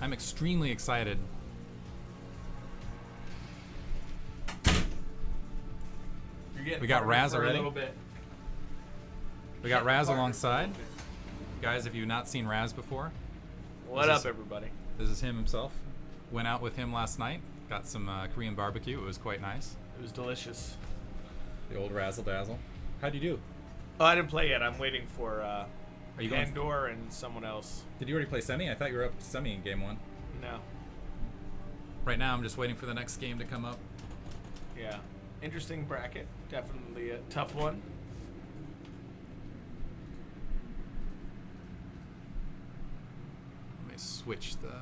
I'm extremely excited. We got Raz already. We got Raz alongside. Guys, if you've not seen Raz before, what up, everybody? This is him himself. Went out with him last night. Got some Korean barbecue. It was quite nice. It was delicious. The old razzle dazzle. How'd you do? Oh, I didn't play yet. I'm waiting for Are you going Andor and someone else. Did you already play semi? I thought you were up to semi in game 1. No. Right now, I'm just waiting for the next game to come up. Yeah. Interesting bracket. Definitely a tough one. Let me switch the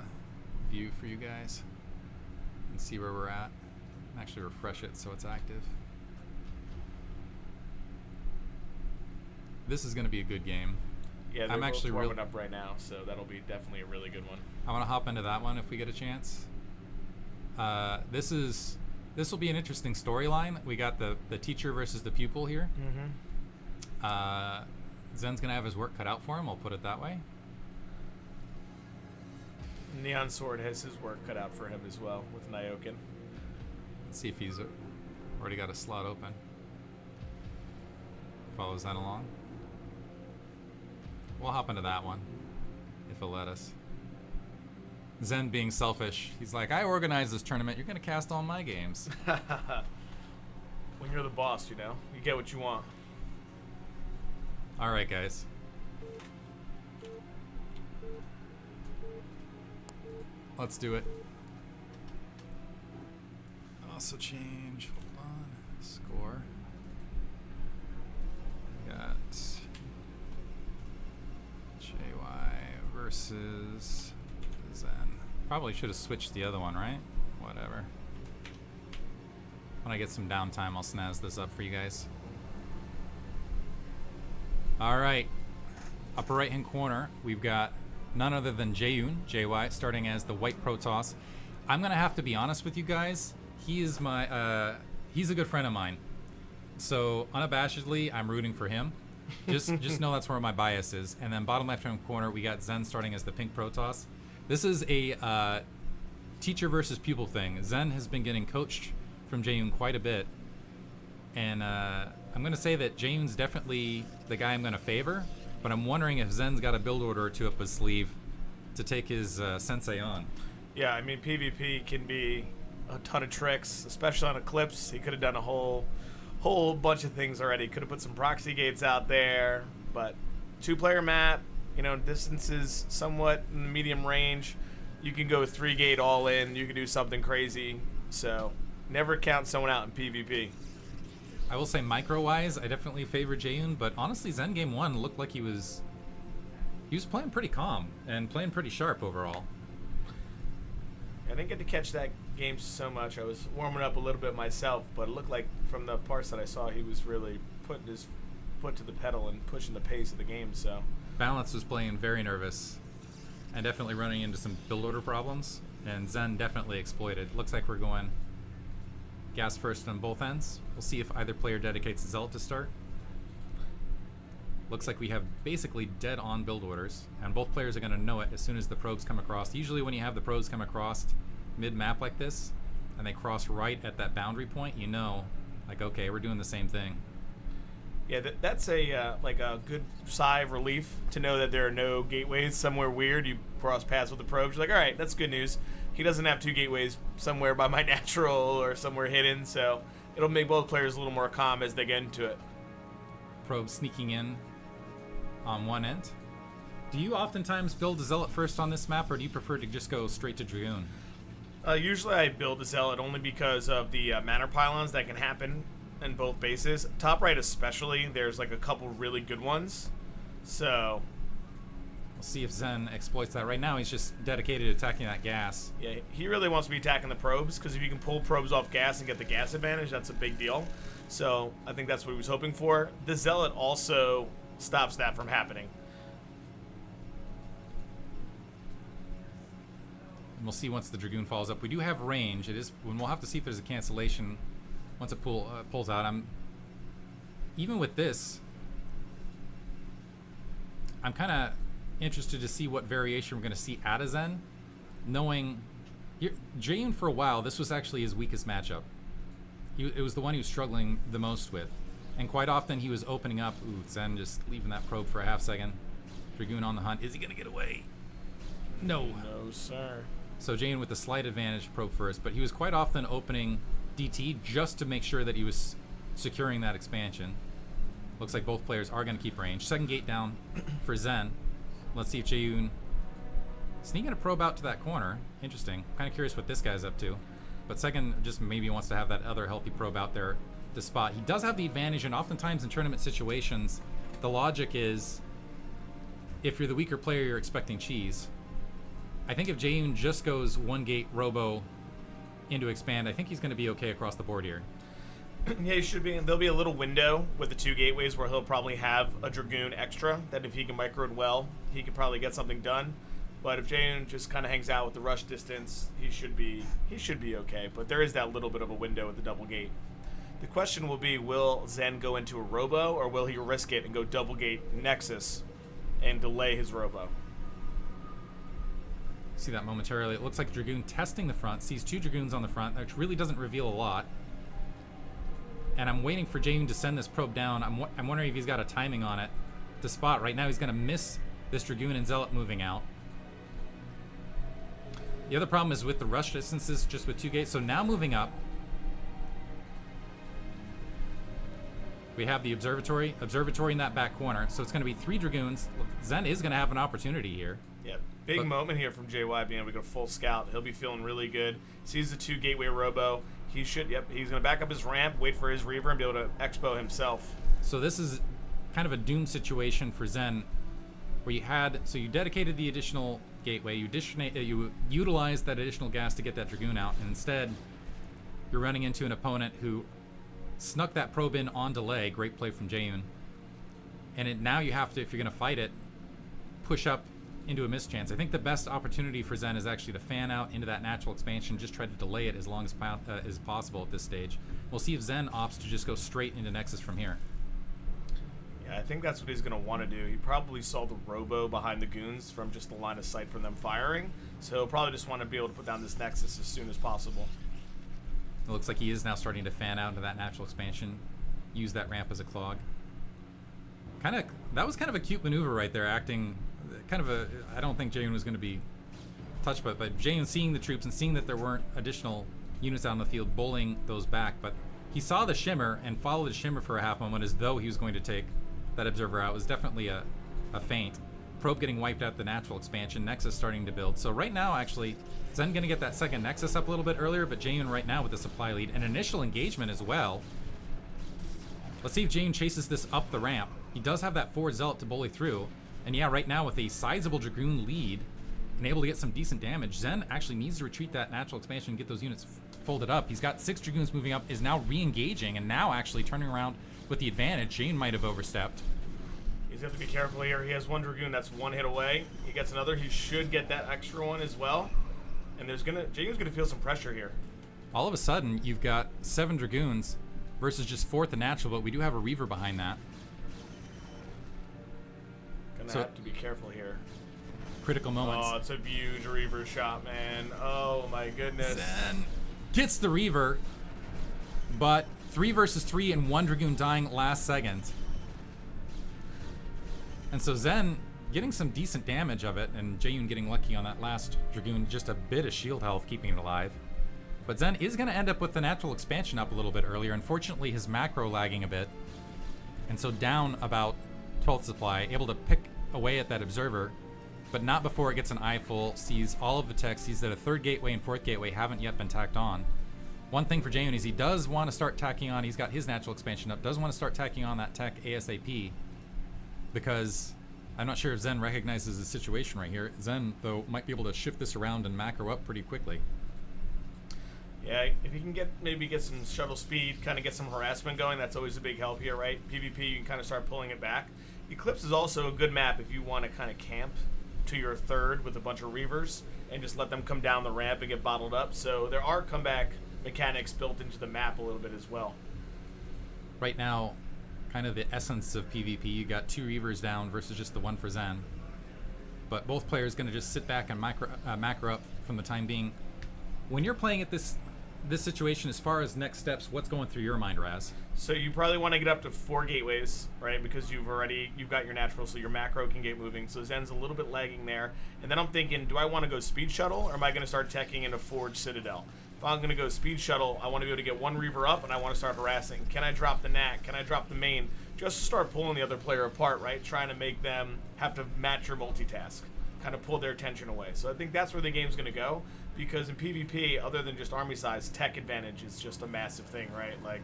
view for you guys and see where we're at. Actually refresh it so it's active. This is going to be a good game. Yeah, they're both warming up right now, so that'll be definitely a really good one. I want to hop into that one if we get a chance. This will be an interesting storyline. We got the teacher versus the pupil here. Mm-hmm. Zen's going to have his work cut out for him, I'll put it that way. Neon Sword has his work cut out for him as well with Nyokin. Let's see if he's already got a slot open. Follow Zen along. We'll hop into that one, if it'll let us. Zen being selfish, he's like, I organized this tournament, you're going to cast all my games. When you're the boss, you know, you get what you want. Alright, guys. Let's do it. Also change, hold on, score. Got JY versus Zen. Probably should have switched the other one, right? Whatever. When I get some downtime, I'll snazz this up for you guys. Alright. Upper right hand corner, we've got none other than Jaeyun, JY, starting as the white Protoss. I'm gonna have to be honest with you guys. He is my he's a good friend of mine. So unabashedly, I'm rooting for him. Just know that's where my bias is. And then bottom left hand corner, we got Zen starting as the pink Protoss. This is a teacher versus pupil thing. Zen has been getting coached from Jaeyun quite a bit. And I'm going to say that Jaeyun's definitely the guy I'm going to favor. But I'm wondering if Zen's got a build order or two up his sleeve to take his sensei on. Yeah, I mean, PvP can be a ton of tricks, especially on Eclipse. He could have done a whole bunch of things already. Could have put some proxy gates out there, but 2-player map, you know, distances somewhat in the medium range. You can go 3-gate all in. You can do something crazy. So never count someone out in PvP. I will say micro-wise, I definitely favor Jaeyun, but honestly, Zen game 1 looked like he was playing pretty calm and playing pretty sharp overall. I didn't get to catch that game so much. I was warming up a little bit myself, but it looked like from the parts that I saw, he was really putting his foot to the pedal and pushing the pace of the game. So Balance was playing very nervous and definitely running into some build order problems, and Zen definitely exploited. Looks like we're going gas first on both ends. We'll see if either player dedicates a Zealot to start. Looks like we have basically dead on build orders, and both players are going to know it as soon as the probes come across. Usually when you have the probes come across mid-map like this, and they cross right at that boundary point, you know, like, okay, we're doing the same thing. Yeah, that's a like a good sigh of relief to know that there are no gateways somewhere weird. You cross paths with the probes, you're like, all right, that's good news. He doesn't have 2 gateways somewhere by my natural or somewhere hidden, so it'll make both players a little more calm as they get into it. Probe sneaking in on one end. Do you oftentimes build a Zealot first on this map, or do you prefer to just go straight to Dragoon? Usually I build a Zealot only because of the manor pylons that can happen in both bases. Top right especially, there's like a couple really good ones. So we'll see if Zen exploits that. Right now he's just dedicated to attacking that gas. Yeah, he really wants to be attacking the probes, because if you can pull probes off gas and get the gas advantage, that's a big deal. So I think that's what he was hoping for. The Zealot also stops that from happening. And we'll see once the Dragoon falls up. We do have range. We'll have to see if there's a cancellation once it pulls out. Even with this, I'm kind of interested to see what variation we're going to see out of Zen, knowing Jaeyun for a while, this was actually his weakest matchup. It was the one he was struggling the most with. And quite often he was opening up. Ooh, Zen just leaving that probe for a half second. Dragoon on the hunt. Is he going to get away? No. No, sir. So Jaeyun with the slight advantage, probe first. But he was quite often opening DT just to make sure that he was securing that expansion. Looks like both players are going to keep range. Second gate down for Zen. Let's see if Jaeyun sneaking a probe out to that corner. Interesting. Kind of curious what this guy's up to. But second, just maybe wants to have that other healthy probe out there to spot. He does have the advantage, and oftentimes in tournament situations, the logic is if you're the weaker player, you're expecting cheese. I think if Jaeyun just goes one gate robo into expand, I think he's going to be okay across the board here. Yeah, he should be. There'll be a little window with the 2 gateways where he'll probably have a Dragoon extra that if he can micro it well, he could probably get something done. But if Jaeyun just kind of hangs out with the rush distance, he should be okay. But there is that little bit of a window with the double gate. The question will be, will Zen go into a robo, or will he risk it and go double gate Nexus and delay his robo? See that momentarily. It looks like Dragoon testing the front, sees 2 Dragoons on the front, which really doesn't reveal a lot. And I'm waiting for Jaeyun to send this probe down. I'm wondering if he's got a timing on it to spot. Right now he's going to miss this Dragoon and Zealot moving out. The other problem is with the rush distances, just with 2 gates. So now moving up, we have the observatory in that back corner. So it's going to be 3 Dragoons. Zen is going to have an opportunity here. Yep. Big moment here from JY being able to go full scout. He'll be feeling really good. Sees the 2 gateway robo. He's going to back up his ramp, wait for his Reaver, and be able to expo himself. So this is kind of a doomed situation for Zen, where you dedicated the additional gateway, you utilized that additional gas to get that Dragoon out, and instead you're running into an opponent who snuck that probe in on delay. Great play from Jaeyun. And now you have to, if you're going to fight it, push up into a mischance. I think the best opportunity for Zen is actually to fan out into that natural expansion, just try to delay it as long as possible at this stage. We'll see if Zen opts to just go straight into Nexus from here. Yeah, I think that's what he's going to want to do. He probably saw the robo behind the goons from just the line of sight from them firing, so he'll probably just want to be able to put down this Nexus as soon as possible. It looks like he is now starting to fan out into that natural expansion, use that ramp as a clog. That was kind of a cute maneuver right there, acting kind of I don't think Jaeyun was going to be touched by it, but Jaeyun seeing the troops and seeing that there weren't additional units out on the field, bowling those back, but he saw the shimmer and followed the shimmer for a half moment as though he was going to take that observer out. It was definitely a feint. Probe getting wiped out the natural expansion, Nexus starting to build. So right now, actually, Zen going to get that second Nexus up a little bit earlier, but Jaeyun right now with the supply lead, an initial engagement as well. Let's see if Jaeyun chases this up the ramp. He does have that forward Zealot to bully through, and yeah, right now with a sizable Dragoon lead and able to get some decent damage, Zen actually needs to retreat that natural expansion and get those units folded up. He's got 6 Dragoons moving up, is now re-engaging, and now actually turning around with the advantage. Jaeyun might have overstepped. He's got to be careful here. He has 1 Dragoon that's 1 hit away. He gets another. He should get that extra one as well. And Jaeyun's gonna feel some pressure here. All of a sudden, you've got 7 Dragoons versus just 4th and natural, but we do have a Reaver behind that. Gonna have to be careful here. Critical moments. Oh, it's a huge Reaver shot, man. Oh my goodness. Zen gets the Reaver, but 3 versus 3 and 1 Dragoon dying last second. And so Zen getting some decent damage of it, and Jaeyun getting lucky on that last Dragoon, just a bit of shield health keeping it alive. But Zen is going to end up with the natural expansion up a little bit earlier. Unfortunately, his macro lagging a bit, and so down about 12th supply, able to pick away at that observer, but not before it gets an eye full, sees all of the tech, sees that a 3rd gateway and 4th gateway haven't yet been tacked on. One thing for Jaeyun is he does want to start tacking on, he's got his natural expansion up, does want to start tacking on that tech ASAP, because I'm not sure if Zen recognizes the situation right here. Zen, though, might be able to shift this around and macro up pretty quickly. Yeah, if you can maybe get some shuttle speed, kind of get some harassment going, that's always a big help here, right? PvP, you can kind of start pulling it back. Eclipse is also a good map if you want to kind of camp to your 3rd with a bunch of Reavers and just let them come down the ramp and get bottled up. So there are comeback mechanics built into the map a little bit as well. Right now, kind of the essence of PvP, you got 2 Reavers down versus just the 1 for Zen. but both players going to just sit back and macro up from the time being. When you're playing at this situation, as far as next steps, what's going through your mind, Raz? So you probably want to get up to 4 gateways, right? Because you've got your natural, so your macro can get moving. So Zen's a little bit lagging there. And then I'm thinking, do I want to go speed shuttle, or am I going to start teching into Forge Citadel? If I'm going to go speed shuttle, I want to be able to get one Reaver up, and I want to start harassing. Can I drop the Nat? Can I drop the main? Just to start pulling the other player apart, right? Trying to make them have to match your multitask. Kind of pull their attention away. So I think that's where the game's going to go, because in PvP, other than just army size, tech advantage is just a massive thing, right? Like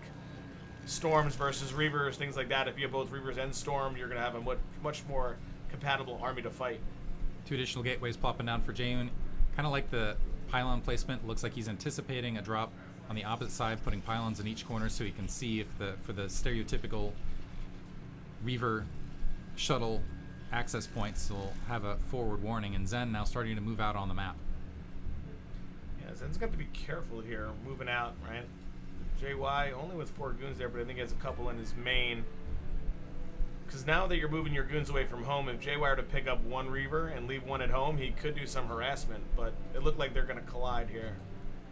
Storms versus Reavers, things like that. If you have both Reavers and Storm, you're going to have a much more compatible army to fight. 2 additional gateways popping down for Jaeyun. Kind of like the pylon placement. Looks like he's anticipating a drop on the opposite side, putting pylons in each corner so he can see if for the stereotypical Reaver shuttle access points will have a forward warning, and Zen now starting to move out on the map. Yeah, Zen's got to be careful here, moving out, right? JY only with 4 goons there, but I think he has a couple in his main. Because now that you're moving your goons away from home, if JY were to pick up 1 Reaver and leave 1 at home, he could do some harassment, but it looked like they're going to collide here.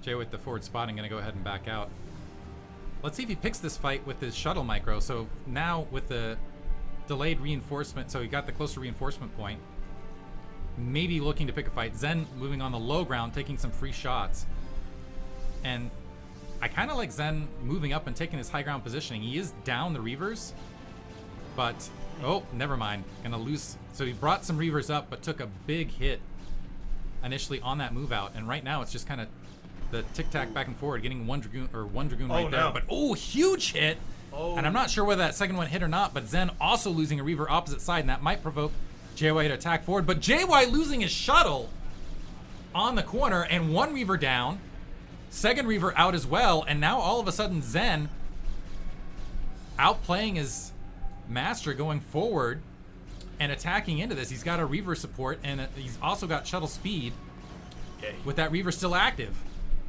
Jay with the forward spotting going to go ahead and back out. Let's see if he picks this fight with his shuttle micro. So now with the delayed reinforcement, so he got the closer reinforcement point, maybe looking to pick a fight. Zen moving on the low ground, taking some free shots. And I kind of like Zen moving up and taking his high ground positioning. He is down the Reavers, but, oh, never mind. Gonna lose. So he brought some Reavers up, but took a big hit initially on that move out. And right now it's just kind of the tic-tac back and forward, getting one Dragoon right there. No. But, oh, huge hit. Oh. And I'm not sure whether that second one hit or not, but Zen also losing a Reaver opposite side, and that might provoke JY to attack forward. But JY losing his shuttle on the corner, and 1 Reaver down. Second Reaver out as well, and now all of a sudden Zen outplaying his master going forward and attacking into this. He's got a Reaver support, and he's also got shuttle speed with that Reaver still active.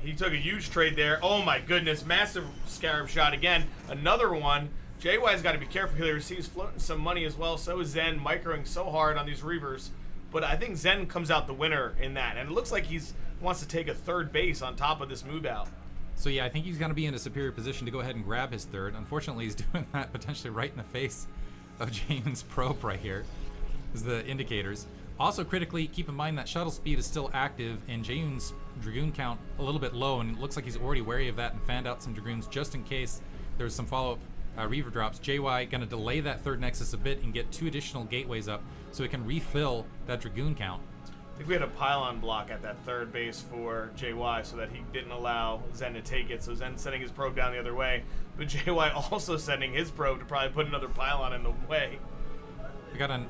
He took a huge trade there. Oh my goodness, massive Scarab shot again. Another one. JY's got to be careful here. He's floating some money as well. So is Zen, microing so hard on these Reavers. But I think Zen comes out the winner in that. And it looks like he's wants to take a 3rd base on top of this move out. So yeah, I think he's going to be in a superior position to go ahead and grab his 3rd. Unfortunately, he's doing that potentially right in the face of Jaeyun's probe right here. Is the indicators. Also critically, keep in mind that shuttle speed is still active and Jaeyun's Dragoon count a little bit low, and it looks like he's already wary of that and fanned out some Dragoons just in case there's some follow-up Reaver drops. JY going to delay that 3rd Nexus a bit and get 2 additional gateways up so he can refill that Dragoon count. I think we had a pylon block at that 3rd base for JY so that he didn't allow Zen to take it. So Zen sending his probe down the other way, but JY also sending his probe to probably put another pylon in the way. We got I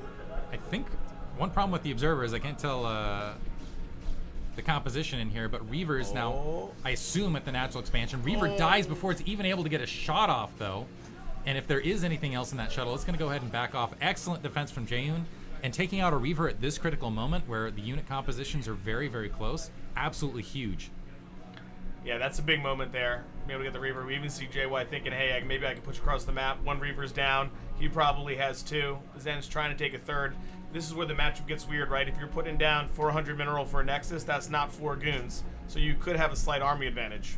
think one problem with the Observer is I can't tell the composition in here, but Reaver's now, I assume, at the natural expansion. Reaver dies before it's even able to get a shot off, though. And if there is anything else in that shuttle, it's going to go ahead and back off. Excellent defense from Jaeyun. And taking out a Reaver at this critical moment where the unit compositions are very, very close, absolutely huge. Yeah, that's a big moment there. Be able to get the Reaver. We even see JY thinking, hey, maybe I can push across the map. 1 Reaver's down. He probably has 2. Zen's trying to take a 3rd. This is where the matchup gets weird, right? If you're putting down 400 mineral for a Nexus, that's not 4 goons. So you could have a slight army advantage.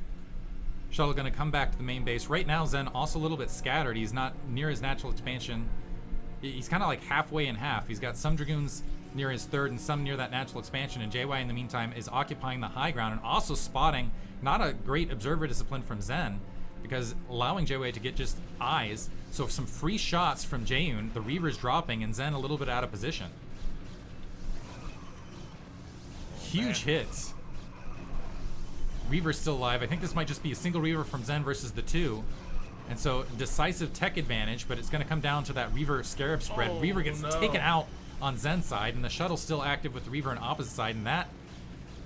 Shuttle going to come back to the main base. Right now, Zen also a little bit scattered. He's not near his natural expansion. He's kind of like halfway in half. He's got some Dragoons near his 3rd and some near that natural expansion, and JY in the meantime is occupying the high ground and also spotting not a great observer discipline from Zen, because allowing JY to get just eyes. So some free shots from Jaeyun, the Reaver's dropping, and Zen a little bit out of position. Huge hits. Reaver's still alive. I think this might just be a single Reaver from Zen versus the 2. And so decisive tech advantage, but it's going to come down to that Reaver Scarab spread. Reaver gets taken out on Zen's side, and the shuttle's still active with the Reaver on opposite side, and that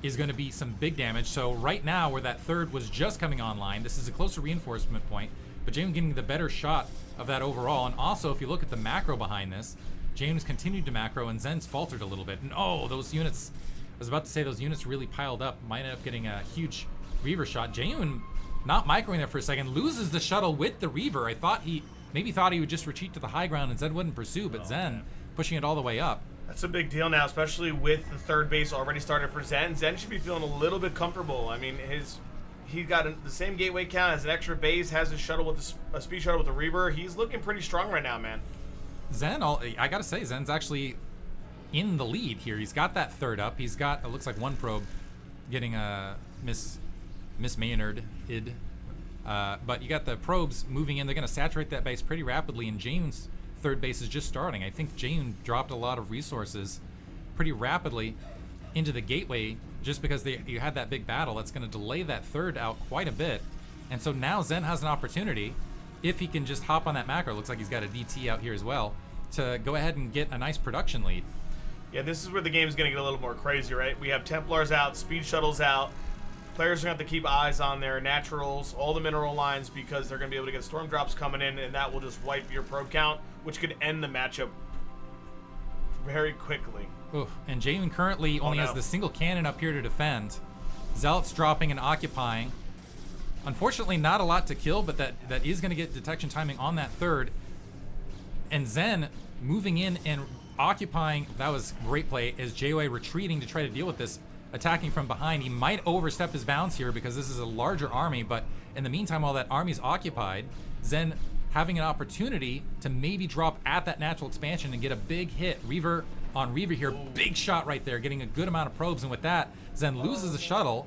is going to be some big damage. So right now, where that 3rd was just coming online, this is a closer reinforcement point, but Jaeyun getting the better shot of that overall. And also, if you look at the macro behind this, Jaeyun's continued to macro, and Zen's faltered a little bit. And those units, I was about to say those units really piled up, might end up getting a huge Reaver shot. Jaeyun not microing there for a second, loses the shuttle with the Reaver. I thought he would just retreat to the high ground and Zen wouldn't pursue, but Zen pushing it all the way up. That's a big deal now, especially with the third base already started for Zen. Zen should be feeling a little bit comfortable. I mean, he got the same gateway count, has an extra base, has a shuttle with a speed shuttle with the Reaver. He's looking pretty strong right now, man. Zen, I gotta say, Zen's actually in the lead here. He's got that third up. He's got, it looks like one probe getting a Miss Maynard id. But you got the probes moving in. They're gonna saturate that base pretty rapidly, and Jaeyun's third base is just starting. I think Jaeyun dropped a lot of resources pretty rapidly into the gateway just because you had that big battle. That's going to delay that third out quite a bit. And so now Zen has an opportunity, if he can just hop on that macro, looks like he's got a DT out here as well, to go ahead and get a nice production lead. Yeah, this is where the game's going to get a little more crazy, right? We have Templars out, speed shuttles out. Players are going to have to keep eyes on their naturals, all the mineral lines, because they're going to be able to get storm drops coming in, and that will just wipe your probe count, which could end the matchup very quickly. Oof. And Jaeyun currently only has the single cannon up here to defend. Zealot's dropping and occupying. Unfortunately, not a lot to kill, but that is going to get detection timing on that third. And Zen moving in and occupying. That was great play as Jaeyun retreating to try to deal with this. Attacking from behind. He might overstep his bounds here because this is a larger army, but in the meantime, while that army's occupied, Zen having an opportunity to maybe drop at that natural expansion and get a big hit. Reaver on Reaver here. Big shot right there, getting a good amount of probes, and with that, Zen loses the shuttle,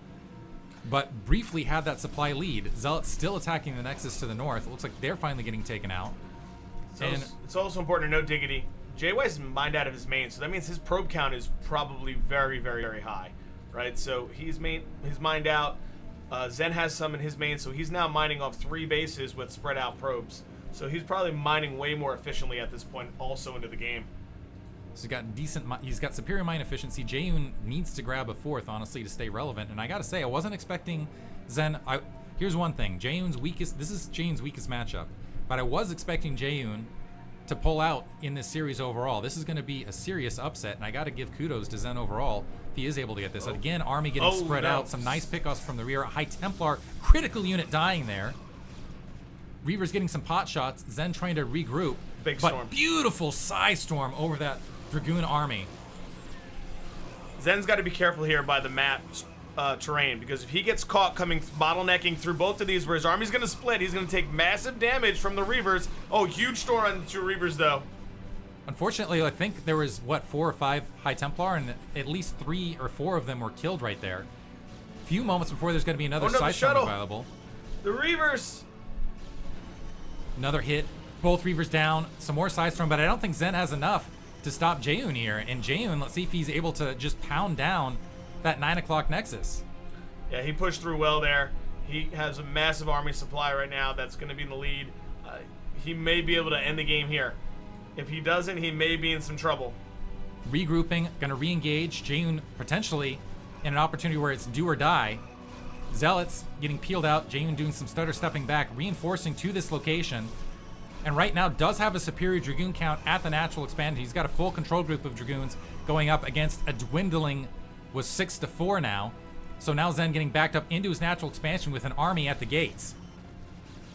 but briefly had that supply lead. Zealot's still attacking the Nexus to the north. It looks like they're finally getting taken out. So it's also important to note, Diggity, Jaeyun's mined out of his main, so that means his probe count is probably very, very, very high. Right, so he's mined out. Zen has some in his main, so he's now mining off 3 bases with spread out probes. So he's probably mining way more efficiently at this point, also into the game. So he's got superior mine efficiency. Jaeyun needs to grab a 4th, honestly, to stay relevant. And I gotta say, I wasn't expecting Zen. Here's one thing: this is Jaeyun's weakest matchup, but I was expecting Jaeyun to pull out in this series overall. This is going to be a serious upset, and I got to give kudos to Zen overall if he is able to get this. Again, army getting spread out. Some nice pickoffs from the rear. High Templar, critical unit dying there. Reaver's getting some pot shots. Zen trying to regroup. Big storm. Beautiful Psy Storm over that Dragoon army. Zen's got to be careful here by the map terrain, because if he gets caught bottlenecking through both of these where his army's going to split, he's going to take massive damage from the Reavers. Oh, huge storm on the 2 Reavers, though. Unfortunately, I think there was, 4 or 5 High Templar, and at least 3 or 4 of them were killed right there. A few moments before there's going to be another Psy Storm available. The Reavers! Another hit. Both Reavers down. Some more Psy Storm, but I don't think Zen has enough to stop Jaeyun here. And Jaeyun, let's see if he's able to just pound down that 9 o'clock Nexus. Yeah, he pushed through well there. He has a massive army supply right now that's going to be in the lead. He may be able to end the game here. If he doesn't, he may be in some trouble. Regrouping, going to re-engage. Jaeyun potentially in an opportunity where it's do or die. Zealots getting peeled out. Jaeyun doing some stutter stepping back, reinforcing to this location. And right now does have a superior Dragoon count at the natural expansion. He's got a full control group of Dragoons going up against a dwindling, was 6-4 now. So now Zen getting backed up into his natural expansion with an army at the gates.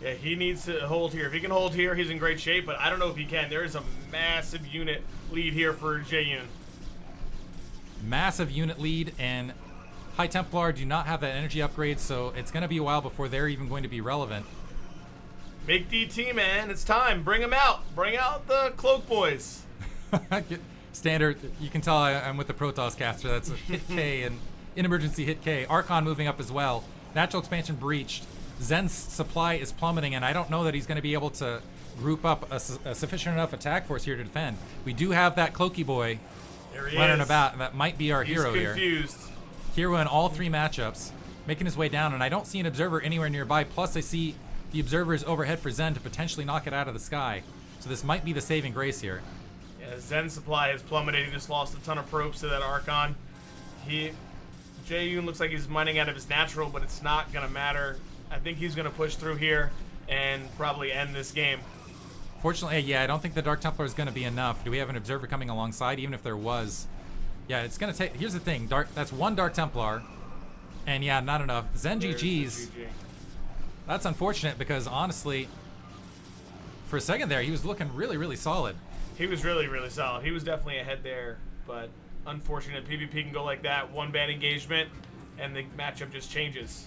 Yeah, he needs to hold here. If he can hold here, he's in great shape, but I don't know if he can. There is a massive unit lead here for Jaeyun. Massive unit lead, and High Templar do not have that energy upgrade, so it's going to be a while before they're even going to be relevant. Make DT, man. It's time. Bring them out. Bring out the Cloak Boys. Standard. You can tell I'm with the ArtosisCasts. That's a hit K and in emergency hit K. Archon moving up as well. Natural expansion breached. Zen's supply is plummeting, and I don't know that he's going to be able to group up a sufficient enough attack force here to defend. We do have that Cloaky boy running about, and that might be our hero here. He's confused. Hero in all 3 matchups, making his way down, and I don't see an observer anywhere nearby. Plus, I see the observers overhead for Zen to potentially knock it out of the sky. So this might be the saving grace here. Yeah, Zen's supply has plummeted. He just lost a ton of probes to that Archon. Jaeyun looks like he's mining out of his natural, but it's not going to matter. I think he's going to push through here and probably end this game. Fortunately, yeah, I don't think the Dark Templar is going to be enough. Do we have an observer coming alongside? Even if there was, yeah, it's going to take. Here's the thing, that's 1 Dark Templar, and yeah, not enough. Zen GG's. That's unfortunate because honestly, for a second there, he was looking really, really solid. He was really, really solid. He was definitely ahead there but unfortunate PvP can go like that. One bad engagement, and the matchup just changes.